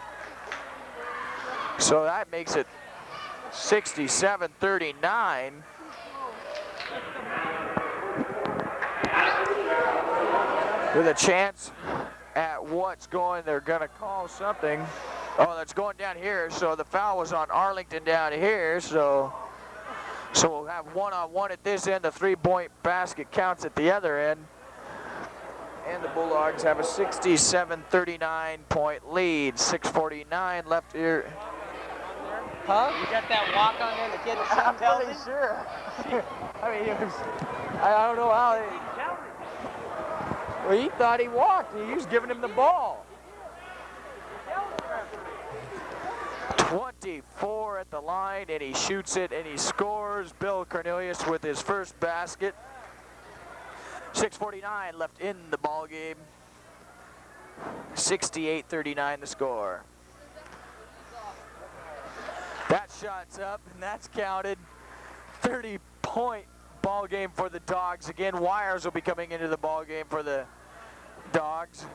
So that makes it 67-39. With a chance at what's going, they're going to call something. Oh, that's going down here. So the foul was on Arlington down here. So we'll have 1-on-1 at this end. The 3-point basket counts at the other end. And the Bulldogs have a 67-39 point lead. 6:49 left here. Huh? You got that walk on there, the kid I'm pretty sure. I mean, it was, I don't know how well, he thought he walked. He was giving him the ball. 24 at the line, and he shoots it, and he scores. Bill Cornelius with his first basket. 6:49 left in the ball game. 68-39 the score. That shot's up, and that's counted. 30-point ball game for the Dogs. Again, Wires will be coming into the ball game for the Dogs.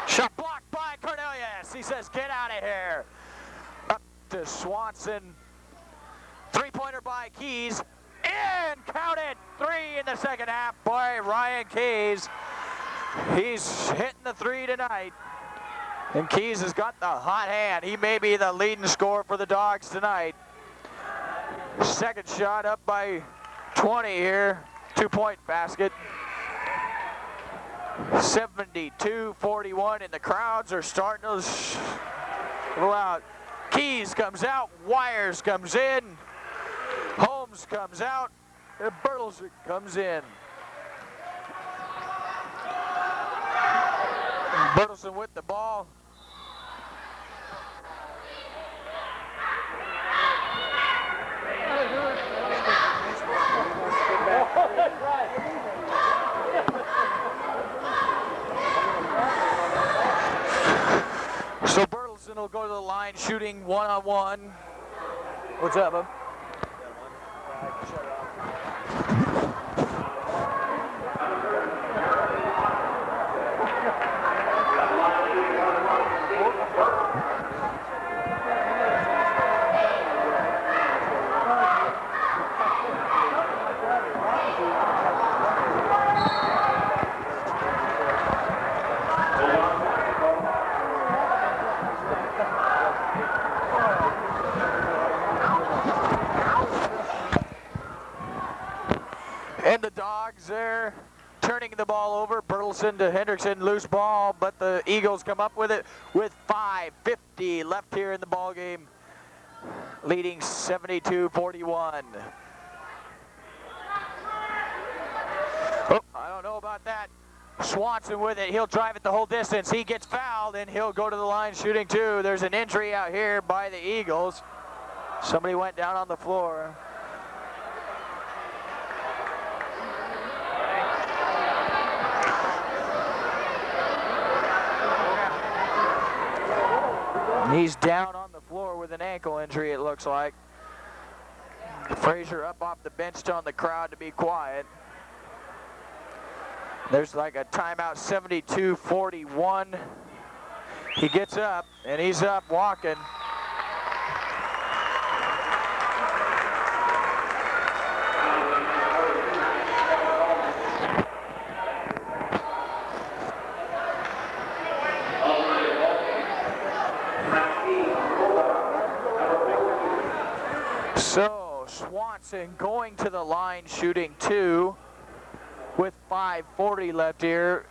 Shot blocked by Cornelius. He says, get out of here. Up to Swanson. Three-pointer by Keys. In, counted. 3 in the second half by Ryan Keys. He's hitting the 3 tonight. And Keys has got the hot hand. He may be the leading scorer for the Dogs tonight. Second shot up by 20 here. 2-point basket. 72-41, and the crowds are starting to go out. Keys comes out, Wires comes in, Holmes comes out, and Bertelsen comes in. Bertelsen with the ball. So Bertelsen will go to the line shooting one-on-one. What's up, bub? And the Dogs there turning the ball over. Bertelsen to Hendrickson, loose ball, but the Eagles come up with it with 5:50 left here in the ball game, leading 72-41. Oh, I don't know about that. Swanson with it. He'll drive it the whole distance. He gets fouled, and he'll go to the line shooting two. There's an injury out here by the Eagles. Somebody went down on the floor. He's down on the floor with an ankle injury, it looks like. Frazier up off the bench telling the crowd to be quiet. There's like a timeout, 72-41. He gets up, and he's up walking. So Swanson going to the line shooting two with 5:40 left here.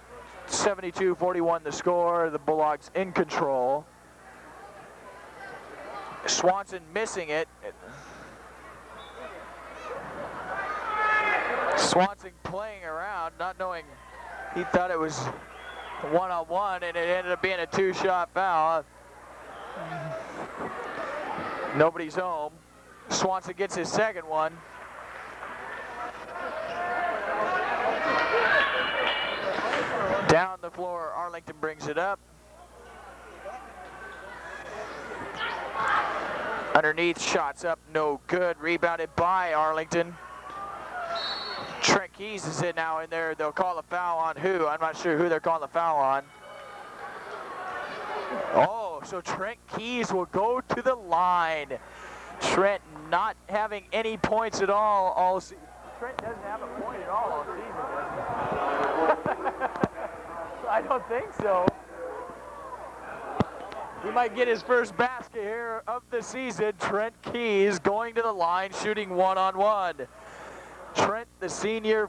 72-41 the score. The Bulldogs in control. Swanson missing it. Swanson playing around, not knowing, he thought it was one-on-one, and it ended up being a two-shot foul. Nobody's home. Swanson gets his second one. Down the floor, Arlington brings it up. Underneath, shots up, no good. Rebounded by Arlington. Trent Keys is in now in there. They'll call a foul on who? I'm not sure who they're calling the foul on. Oh, so Trent Keys will go to the line. Trent not having any points at all season. Trent doesn't have a point at all season, does he? I don't think so. He might get his first basket here of the season. Trent Keys going to the line, shooting one-on-one. Trent, the senior,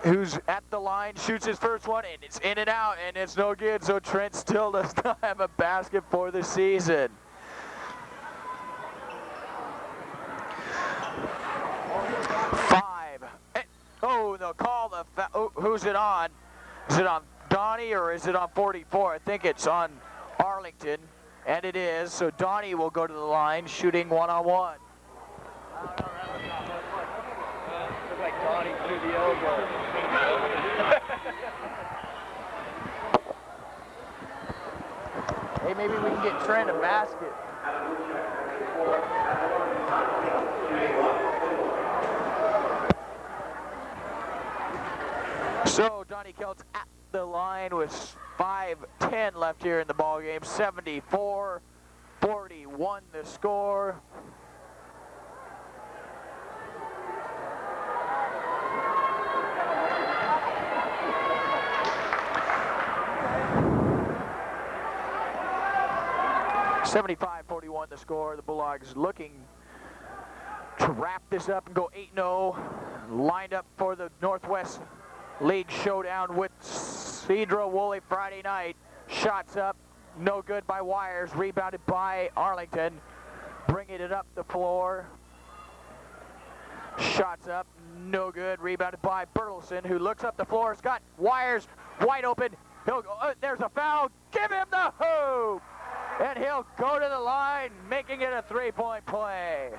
who's at the line, shoots his first one, and it's in and out, and it's no good. So Trent still does not have a basket for the season. Oh, they'll call the foul. Oh, who's it on? Is it on Donnie or is it on 44? I think it's on Arlington, and it is. So Donnie will go to the line, shooting one-on-one. Looked like Donnie threw the elbow. Hey, maybe we can get Trent a basket. So Donnie Kelt's at the line with 5:10 left here in the ball game. 74-41 the score. (75-41) the score. The Bulldogs looking to wrap this up and go 8-0. Lined up for the Northwest League showdown with Cedro Woolley Friday night. Shots up, no good by Wires. Rebounded by Arlington. Bringing it up the floor. Shots up, no good. Rebounded by Bertelson, who looks up the floor. It's got Wires wide open. He'll go, there's a foul. Give him the hoop. And he'll go to the line, making it a three-point play.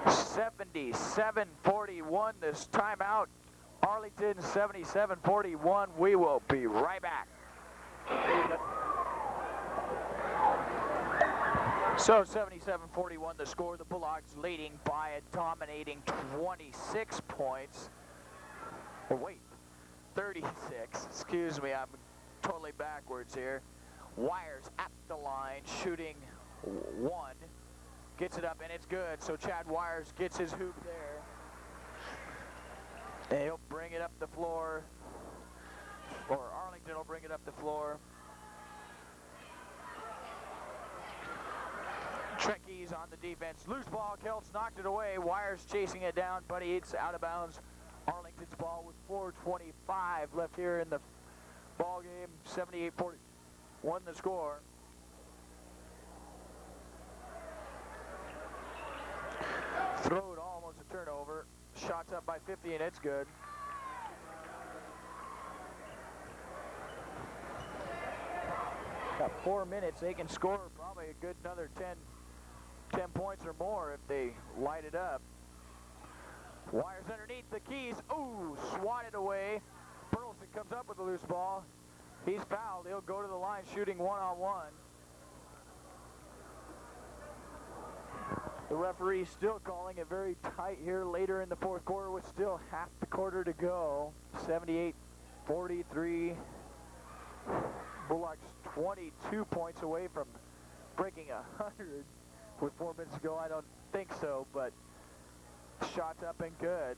77-41 this timeout. Arlington 77-41. We will be right back. So 77-41 the score. The Bulldogs leading by a dominating 26 points. Oh, wait, 36. Excuse me, I'm totally backwards here. Wires at the line, shooting one. Gets it up, and it's good. So Chad Wires gets his hoop there. And he'll bring it up the floor. Or Arlington will bring it up the floor. Trent Keys on the defense. Loose ball. Kelts knocked it away. Wires chasing it down, but it's out of bounds. Arlington's ball with 4:25 left here in the ball game. 78-41 the score. Throw it almost a turnover. Shots up by 50 and it's good. Got 4 minutes. They can score probably a good another 10 points or more if they light it up. Wires underneath the Keys. Ooh, swatted away. Burleson comes up with the loose ball. He's fouled. He'll go to the line shooting one-on-one. The referee still calling it very tight here later in the fourth quarter with still half the quarter to go. 78-43. Bulldogs 22 points away from breaking 100 with 4 minutes to go. I don't think so, but shots up and good.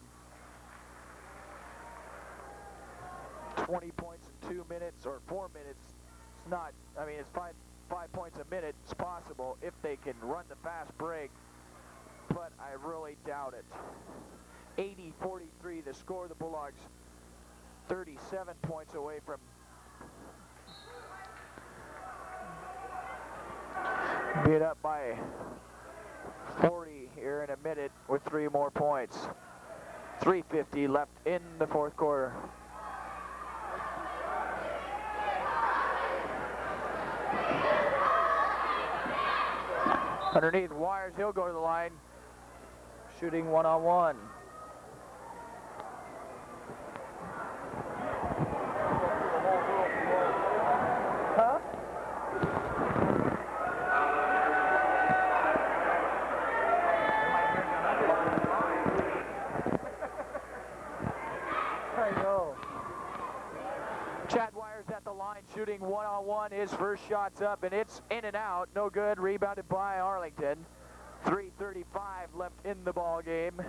20 points in 2 minutes or 4 minutes. It's not, I mean, it's five points a minute. It's possible if they can run the fast break, but I really doubt it. 80-43 the score. The Bulldogs 37 points away from being up by 40 here in a minute with 3 more points. 3:50 left in the fourth quarter. Underneath Wires, he'll go to the line, shooting one-on-one. Huh? I know. Chad Wires at the line, shooting one-on-one. His first shot's up, and it's in and out. No good. Rebounded by Arlington. 3:35 left in the ball game.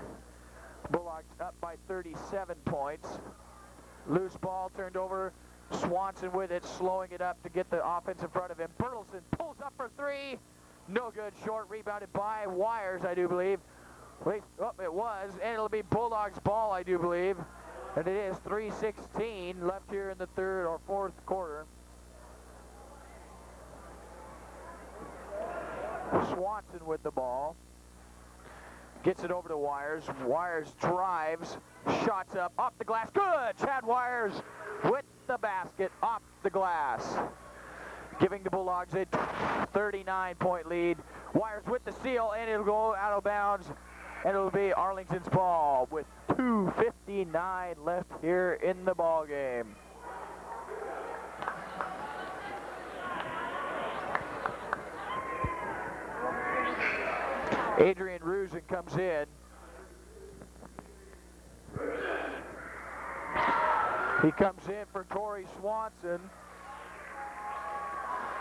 Bulldogs up by 37 points. Loose ball turned over. Swanson with it, slowing it up to get the offense in front of him. Bertelson pulls up for 3. No good. Short. Rebounded by Wires, I do believe. Wait, oh, it was, and it'll be Bulldogs ball, I do believe. And it is 3:16 left here in the third or fourth quarter. Swanson with the ball. Gets it over to Wires. Wires drives. Shots up. Off the glass. Good! Chad Wires with the basket. Off the glass. Giving the Bulldogs a 39-point lead. Wires with the steal, and it'll go out of bounds. and it'll be Arlington's ball with 2:59 left here in the ball game. Adrian Rusin comes in. He comes in for Torrey Swanson.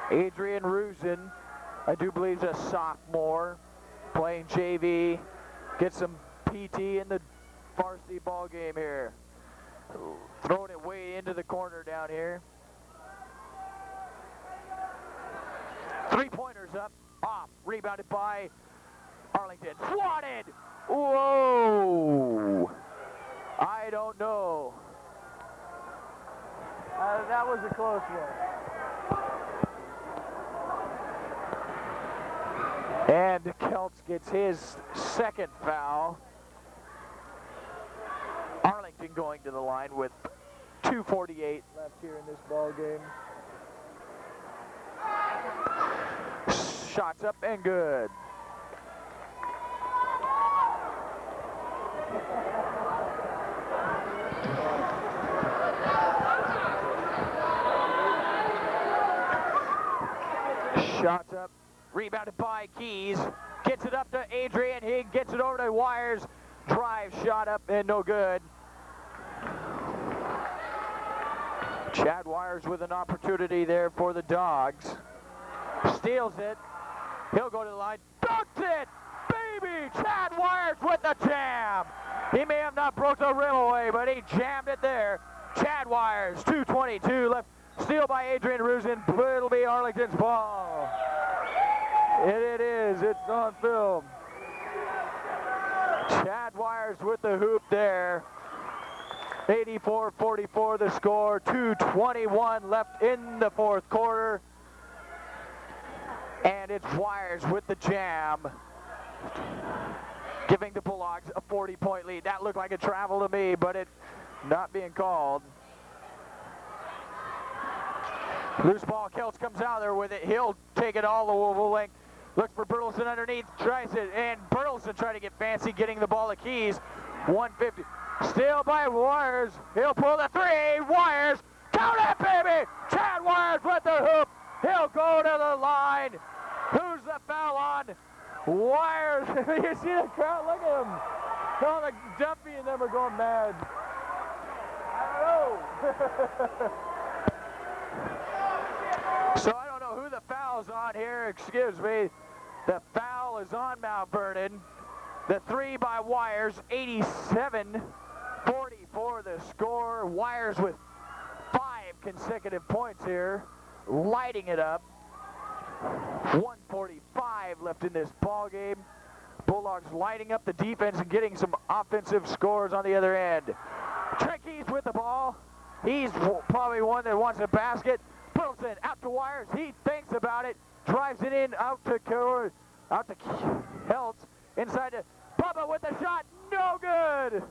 Adrian Rusin, I do believe, is a sophomore, playing JV. Get some PT in the varsity ball game here. Throwing it way into the corner down here. 3-pointers up, off, rebounded by Arlington. Swatted! Whoa! I don't know. That was a close one. And Kelts gets his second foul. Arlington going to the line with 2:48 left here in this ball game. Shots up and good. Shots up, rebounded by Keys. Gets it up to Adrian. He gets it over to Wires. Drive, shot up, and no good. Chad Wires with an opportunity there for the Dogs. Steals it. He'll go to the line. Dunks it! Baby! Chad Wires with the jam! He may have not broke the rim away, but he jammed it there. Chad Wires, 2:22 left. Steal by Adrian Rusin. It'll be Arlington's ball. It is. It's on film. Chad Wires with the hoop there. 84-44 the score. 2:21 left in the fourth quarter. And it's Wires with the jam, giving the Bulldogs a 40-point lead. That looked like a travel to me, but it not being called. Loose ball, Kelts comes out there with it. He'll take it all the length. Looks for Bertelsen underneath, tries it, and Bertelsen trying to get fancy, getting the ball to Keys. 150. Still by Wires. He'll pull the three. Wires. Count it, baby! Chad Wires with the hoop. He'll go to the line. Who's the foul on? Wires. You see the crowd? Look at him. Oh, the Duffy and them are going mad. I don't know. So I don't know who the foul's on here. Excuse me. The foul is on Mount Vernon. The three by Wires, 87-44 the score. Wires with 5 consecutive points here, lighting it up. 1:45 left in this ball game. Bulldogs lighting up the defense and getting some offensive scores on the other end. Tricky's with the ball. He's probably one that wants a basket. Bertelsen out to Wires. He thinks about it. Drives it in out to Kelts. Inside to Bubba with the shot. No good.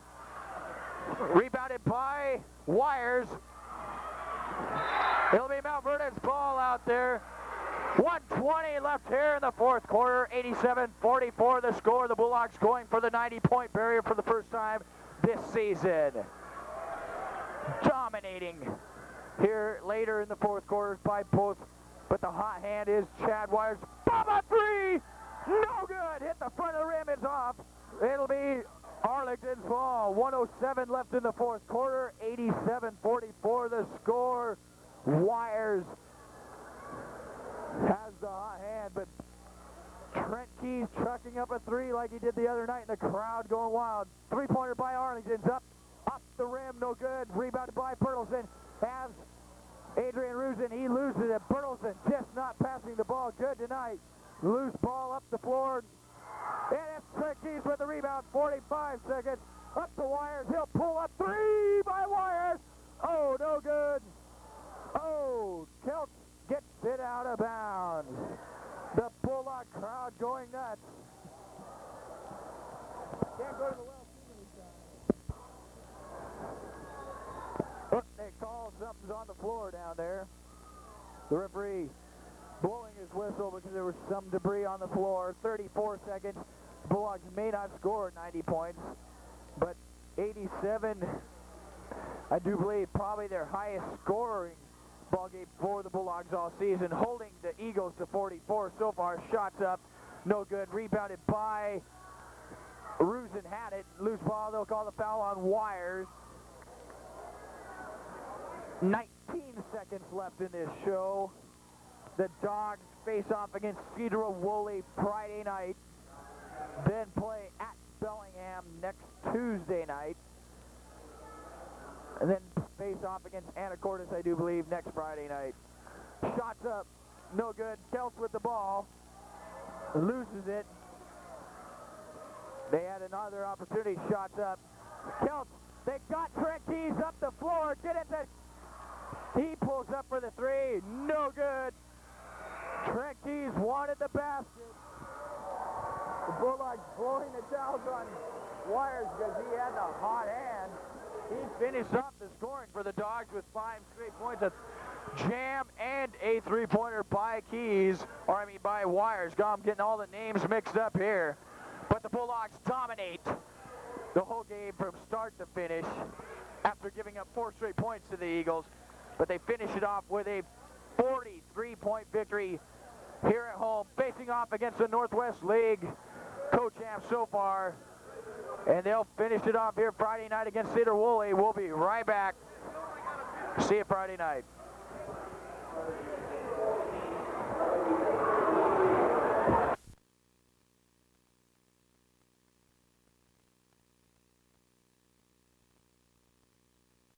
Rebounded by Wires. It'll be Mount Vernon's ball out there. 1:20 left here in the fourth quarter. 87-44 the score. The Bulldogs going for the 90-point barrier for the first time this season. Dominating here later in the fourth quarter by both, but the hot hand is Chad Wires. Bubba three! No good! Hit the front of the rim, it's off. It'll be Arlington's ball. 1:07 left in the fourth quarter. 87-44 the score. Wires has the hot hand, but Trent Keys trucking up a three like he did the other night, and the crowd going wild. 3-pointer by Arlington's up the rim, no good. Rebounded by Bertelsen. Has Adrian Rusin, he loses it. Bertelsen just not passing the ball good tonight. Loose ball up the floor. And it's Trent Keys with the rebound. 45 seconds. Up the Wires. He'll pull up three by Wires. Oh, no good. Oh, Kelts gets it out of bounds. The Bulldog crowd going nuts. Can't go to the well too many times. Look, they call something's on the floor down there. The referee blowing his whistle because there was some debris on the floor. 34 seconds. Bulldogs may not score 90 points, but 87, I do believe, probably their highest scoring ball game for the Bulldogs all season, holding the Eagles to 44 so far. Shots up, no good. Rebounded by Rusin, had it. Loose ball, they'll call the foul on Wires. 19 seconds left in this show. The Dogs face off against Cedar Woolley Friday night, then play at Bellingham next Tuesday night, and then face off against Anacortes, I do believe, next Friday night. Shots up, no good. Kelts with the ball, loses it. They had another opportunity. Shots up. Kelts, they got Trent Keys up the floor. Get it to... He pulls up for the three. No good. Trent Keys wanted the basket. The Bulldogs blowing the towels on Wires because he had the hot hand. He finished off the scoring for the Dogs with 5 straight points. A jam and a three-pointer by Keys, or I mean by Wires. God, I'm getting all the names mixed up here. But the Bulldogs dominate the whole game from start to finish after giving up 4 straight points to the Eagles. But they finish it off with a 43-point victory here at home, facing off against the Northwest League co-champs so far. And they'll finish it off here Friday night against Cedar Woolley. We'll be right back. See you Friday night.